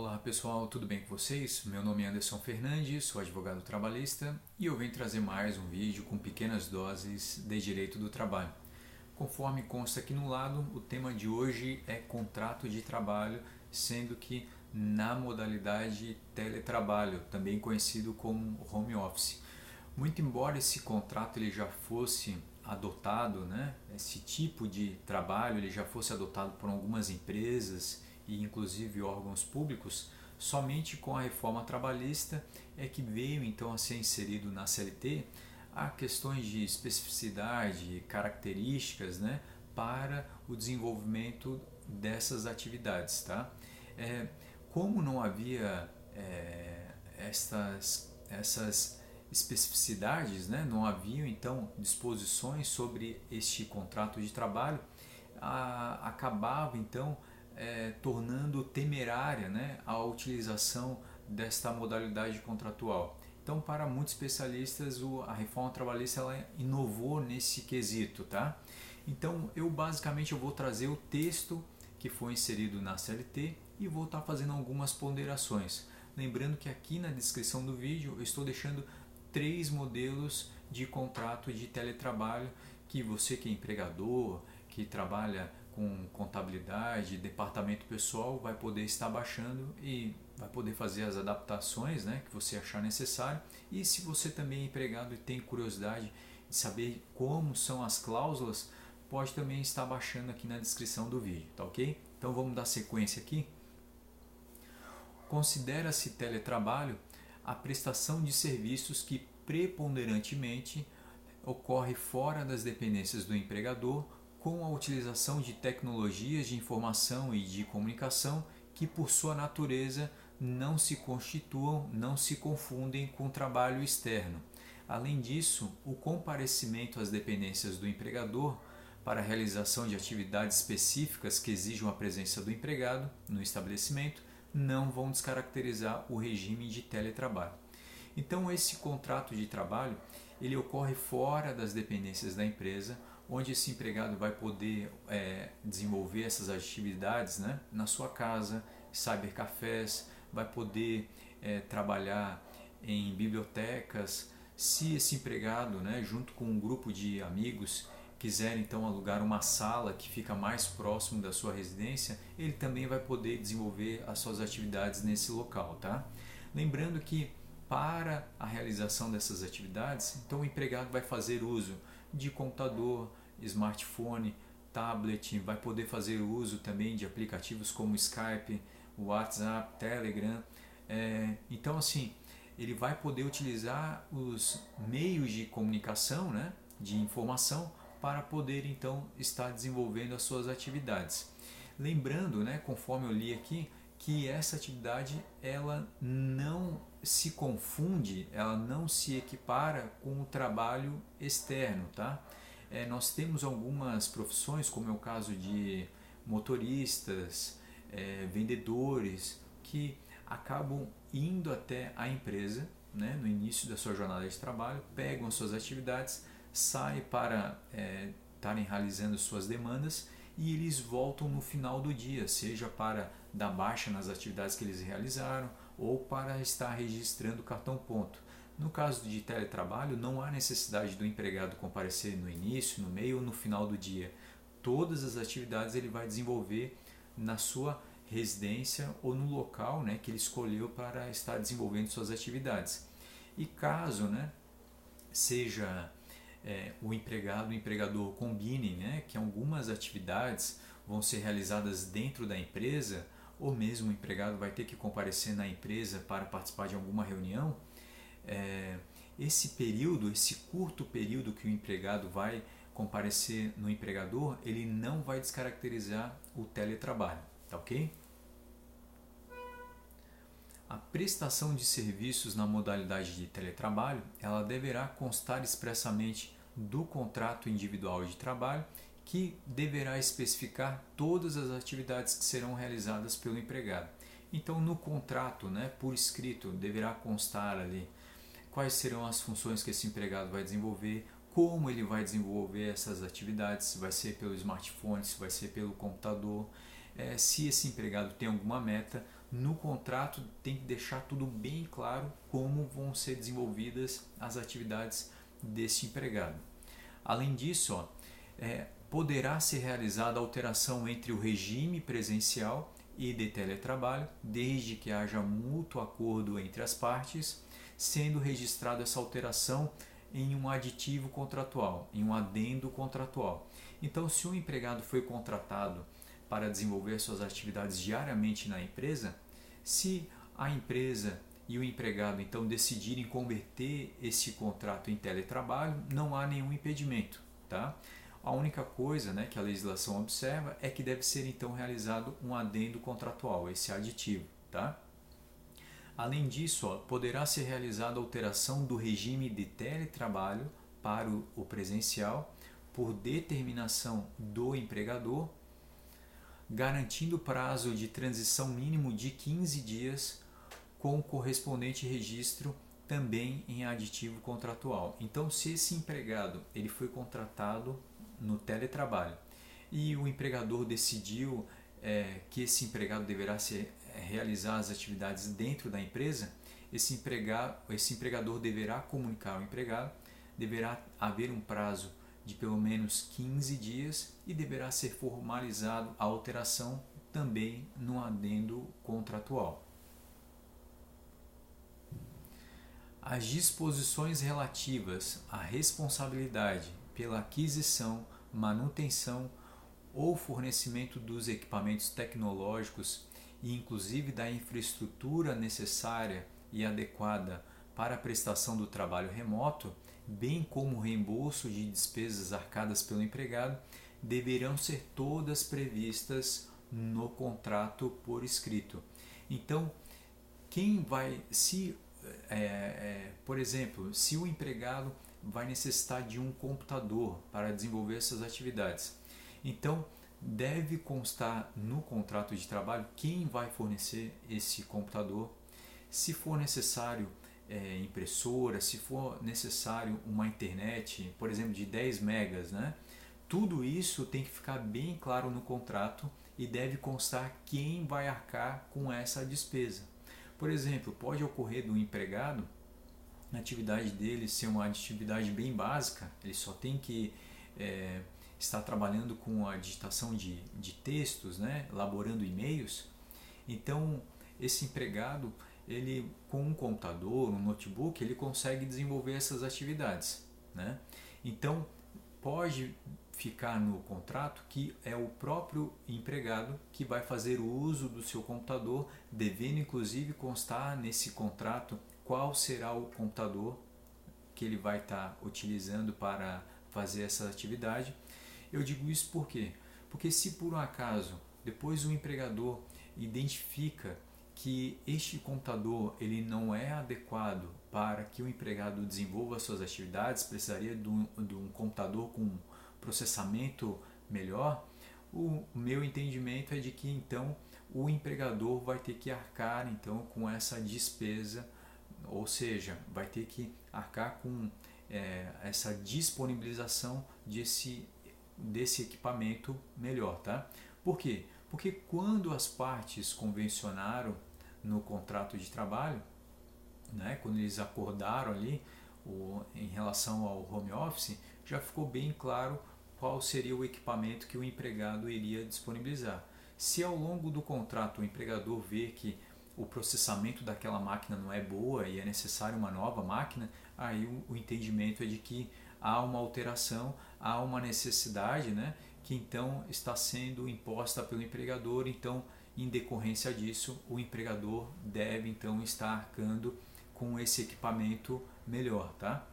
Olá pessoal, tudo bem com vocês? Meu nome é Anderson Fernandes, sou advogado trabalhista e eu venho trazer mais um vídeo com pequenas doses de direito do trabalho. Conforme consta aqui no lado, o tema de hoje é contrato de trabalho, sendo que na modalidade teletrabalho, também conhecido como home office. Muito embora esse contrato ele já fosse adotado, né, esse tipo de trabalho ele já fosse adotado por algumas empresas e inclusive órgãos públicos, somente com a reforma trabalhista é que veio então a ser inserido na CLT a questões de especificidade, características, né, para o desenvolvimento dessas atividades. Tá? Como não havia essas especificidades, né, não haviam então disposições sobre este contrato de trabalho, acabava então tornando temerária, né, a utilização desta modalidade contratual. Então, para muitos especialistas, a reforma trabalhista ela inovou nesse quesito, tá? Então, eu vou trazer o texto que foi inserido na CLT e vou estar fazendo algumas ponderações. Lembrando que aqui na descrição do vídeo eu estou deixando 3 modelos de contrato de teletrabalho que você que é empregador, que trabalha com contabilidade, departamento pessoal, vai poder estar baixando e vai poder fazer as adaptações, né, que você achar necessário. E se você também é empregado e tem curiosidade de saber como são as cláusulas, pode também estar baixando aqui na descrição do vídeo, tá ok? Então vamos dar sequência aqui. Considera-se teletrabalho a prestação de serviços que preponderantemente ocorre fora das dependências do empregador com a utilização de tecnologias de informação e de comunicação que por sua natureza não se constituam, não se confundem com o trabalho externo. Além disso, o comparecimento às dependências do empregador para a realização de atividades específicas que exijam a presença do empregado no estabelecimento não vão descaracterizar o regime de teletrabalho. Então esse contrato de trabalho ele ocorre fora das dependências da empresa, onde esse empregado vai poder desenvolver essas atividades, né, na sua casa, cybercafés, vai poder trabalhar em bibliotecas. Se esse empregado, né, junto com um grupo de amigos, quiser então alugar uma sala que fica mais próximo da sua residência, ele também vai poder desenvolver as suas atividades nesse local, tá? Lembrando que para a realização dessas atividades, então o empregado vai fazer uso de computador, smartphone, tablet, vai poder fazer uso também de aplicativos como Skype, WhatsApp, Telegram. Então assim, ele vai poder utilizar os meios de comunicação, né, de informação, para poder então estar desenvolvendo as suas atividades. Lembrando, né, conforme eu li aqui, que essa atividade ela não se confunde, ela não se equipara com o trabalho externo, tá? Nós temos algumas profissões, como é o caso de motoristas, vendedores, que acabam indo até a empresa, né, no início da sua jornada de trabalho, pegam as suas atividades, saem para estarem realizando suas demandas e eles voltam no final do dia, seja para dar baixa nas atividades que eles realizaram ou para estar registrando o cartão ponto. No caso de teletrabalho, não há necessidade do empregado comparecer no início, no meio ou no final do dia. Todas as atividades ele vai desenvolver na sua residência ou no local, né, que ele escolheu para estar desenvolvendo suas atividades. E caso, né, seja o empregado e o empregador combinem, né, que algumas atividades vão ser realizadas dentro da empresa, ou mesmo o empregado vai ter que comparecer na empresa para participar de alguma reunião, esse período, esse curto período que o empregado vai comparecer no empregador, ele não vai descaracterizar o teletrabalho, tá ok? A prestação de serviços na modalidade de teletrabalho, ela deverá constar expressamente do contrato individual de trabalho, que deverá especificar todas as atividades que serão realizadas pelo empregado. Então, no contrato, né, por escrito, deverá constar ali quais serão as funções que esse empregado vai desenvolver, como ele vai desenvolver essas atividades, se vai ser pelo smartphone, se vai ser pelo computador, se esse empregado tem alguma meta, no contrato tem que deixar tudo bem claro como vão ser desenvolvidas as atividades desse empregado. Além disso, poderá ser realizada alteração entre o regime presencial e de teletrabalho, desde que haja mútuo acordo entre as partes, sendo registrada essa alteração em um aditivo contratual, em um adendo contratual. Então, se um empregado foi contratado para desenvolver suas atividades diariamente na empresa, se a empresa e o empregado então decidirem converter esse contrato em teletrabalho, não há nenhum impedimento, tá? A única coisa, né, que a legislação observa é que deve ser então realizado um adendo contratual, esse aditivo, tá? Além disso, poderá ser realizada alteração do regime de teletrabalho para o presencial por determinação do empregador, garantindo prazo de transição mínimo de 15 dias com correspondente registro também em aditivo contratual. Então, se esse empregado ele foi contratado no teletrabalho e o empregador decidiu que esse empregado deverá realizar as atividades dentro da empresa, esse empregador deverá comunicar ao empregado, deverá haver um prazo de pelo menos 15 dias e deverá ser formalizado a alteração também no adendo contratual. As disposições relativas à responsabilidade pela aquisição, manutenção ou fornecimento dos equipamentos tecnológicos e inclusive da infraestrutura necessária e adequada para a prestação do trabalho remoto, bem como o reembolso de despesas arcadas pelo empregado, deverão ser todas previstas no contrato por escrito. Então, por exemplo, se o empregado vai necessitar de um computador para desenvolver essas atividades, então deve constar no contrato de trabalho quem vai fornecer esse computador, se for necessário impressora, se for necessário uma internet, por exemplo, de 10 megas, né? Tudo isso tem que ficar bem claro no contrato e deve constar quem vai arcar com essa despesa. Por exemplo, pode ocorrer do empregado, a atividade dele ser uma atividade bem básica, ele só tem que estar trabalhando com a digitação de textos, né? Elaborando e-mails. Então, esse empregado, ele com um computador, um notebook, ele consegue desenvolver essas atividades, né? Então, pode ficar no contrato que é o próprio empregado que vai fazer o uso do seu computador, devendo inclusive constar nesse contrato qual será o computador que ele vai estar utilizando para fazer essa atividade. Eu digo isso por quê? Porque se por um acaso depois o empregador identifica que este computador ele não é adequado para que o empregado desenvolva suas atividades, precisaria de um computador com processamento melhor, o meu entendimento é de que então o empregador vai ter que arcar então com essa despesa, ou seja, vai ter que arcar com essa disponibilização desse equipamento melhor, tá? Por quê? Porque quando as partes convencionaram no contrato de trabalho, né, quando eles acordaram ali em relação ao home office, já ficou bem claro qual seria o equipamento que o empregado iria disponibilizar. Se ao longo do contrato o empregador vê que o processamento daquela máquina não é boa e é necessário uma nova máquina, aí o entendimento é de que há uma alteração, há uma necessidade, né, que então está sendo imposta pelo empregador. Então, em decorrência disso, o empregador deve então estar arcando com esse equipamento melhor, tá?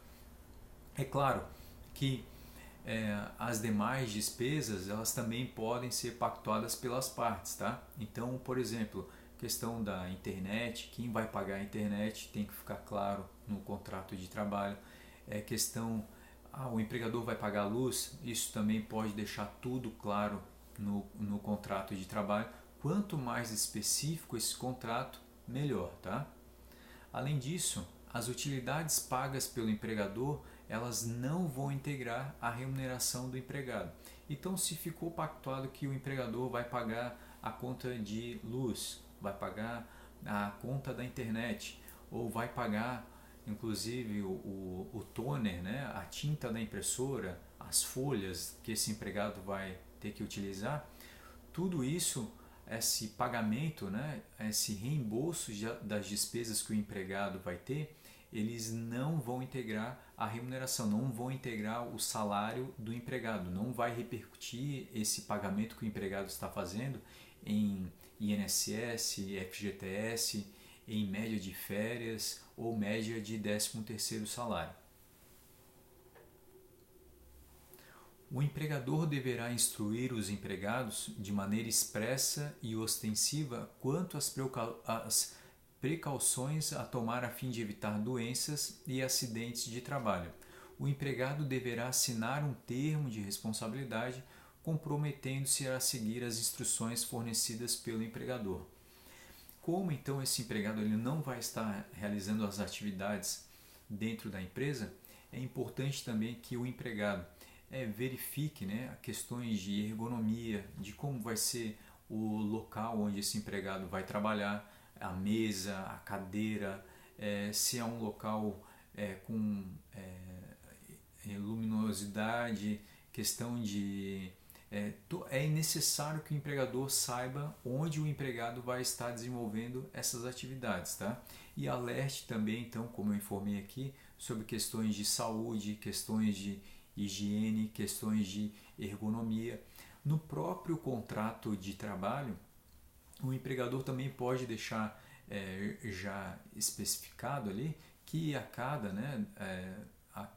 É claro que as demais despesas elas também podem ser pactuadas pelas partes, tá? Então, por exemplo, questão da internet, quem vai pagar a internet tem que ficar claro no contrato de trabalho. O empregador vai pagar a luz, isso também pode deixar tudo claro no contrato de trabalho. Quanto mais específico esse contrato, melhor, tá? Além disso, as utilidades pagas pelo empregador elas não vão integrar a remuneração do empregado. Então, se ficou pactuado que o empregador vai pagar a conta de luz, vai pagar a conta da internet, ou vai pagar inclusive o toner, né, a tinta da impressora, as folhas que esse empregado vai ter que utilizar. Tudo isso, esse pagamento, né, esse reembolso das despesas que o empregado vai ter, eles não vão integrar a remuneração, não vão integrar o salário do empregado, não vai repercutir esse pagamento que o empregado está fazendo em INSS, FGTS, em média de férias ou média de 13º salário. O empregador deverá instruir os empregados de maneira expressa e ostensiva quanto às precauções a tomar a fim de evitar doenças e acidentes de trabalho. O empregado deverá assinar um termo de responsabilidade comprometendo-se a seguir as instruções fornecidas pelo empregador. Como então esse empregado ele não vai estar realizando as atividades dentro da empresa, é importante também que o empregado verifique, né, questões de ergonomia, de como vai ser o local onde esse empregado vai trabalhar, a mesa, a cadeira, se é um local com luminosidade, questão de... É necessário que o empregador saiba onde o empregado vai estar desenvolvendo essas atividades, tá? E alerte também, então, como eu informei aqui, sobre questões de saúde, questões de higiene, questões de ergonomia. No próprio contrato de trabalho, o empregador também pode deixar já especificado ali que a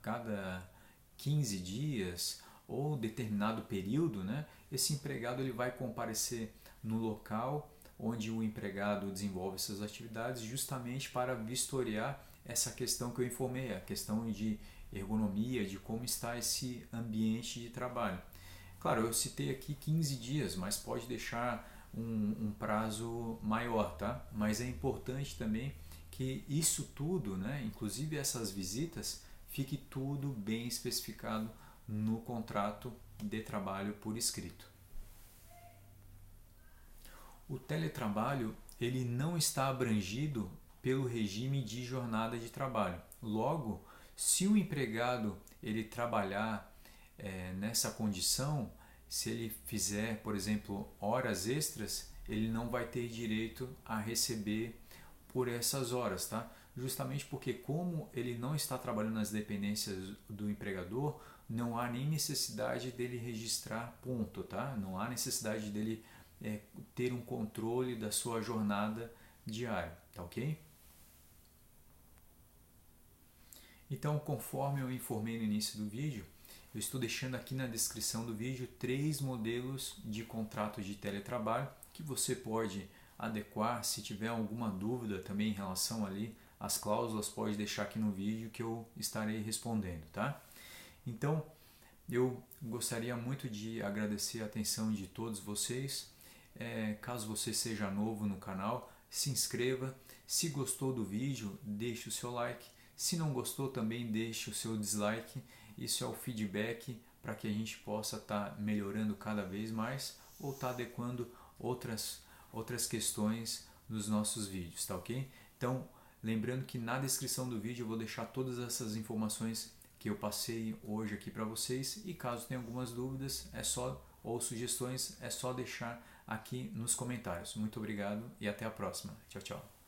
cada 15 dias ou determinado período, né, esse empregado ele vai comparecer no local onde o empregado desenvolve essas atividades justamente para vistoriar essa questão que eu informei, a questão de ergonomia, de como está esse ambiente de trabalho. Claro, eu citei aqui 15 dias, mas pode deixar um prazo maior, tá? Mas é importante também que isso tudo, né, inclusive essas visitas, fique tudo bem especificado no contrato de trabalho por escrito. O teletrabalho ele não está abrangido pelo regime de jornada de trabalho. Logo, se o empregado ele trabalhar nessa condição, se ele fizer, por exemplo, horas extras, ele não vai ter direito a receber por essas horas, tá? Justamente porque como ele não está trabalhando nas dependências do empregador, não há nem necessidade dele registrar ponto, tá? Não há necessidade dele ter um controle da sua jornada diária, tá ok? Então, conforme eu informei no início do vídeo, eu estou deixando aqui na descrição do vídeo 3 modelos de contrato de teletrabalho que você pode adequar. Se tiver alguma dúvida também em relação ali às cláusulas, pode deixar aqui no vídeo que eu estarei respondendo, tá? Então, eu gostaria muito de agradecer a atenção de todos vocês. Caso você seja novo no canal, se inscreva. Se gostou do vídeo, deixe o seu like. Se não gostou, também deixe o seu dislike. Isso é o feedback para que a gente possa estar melhorando cada vez mais ou estar adequando outras questões nos nossos vídeos, tá ok? Então, lembrando que na descrição do vídeo eu vou deixar todas essas informações que eu passei hoje aqui para vocês e caso tenha algumas dúvidas ou sugestões, é só deixar aqui nos comentários. Muito obrigado e até a próxima. Tchau, tchau.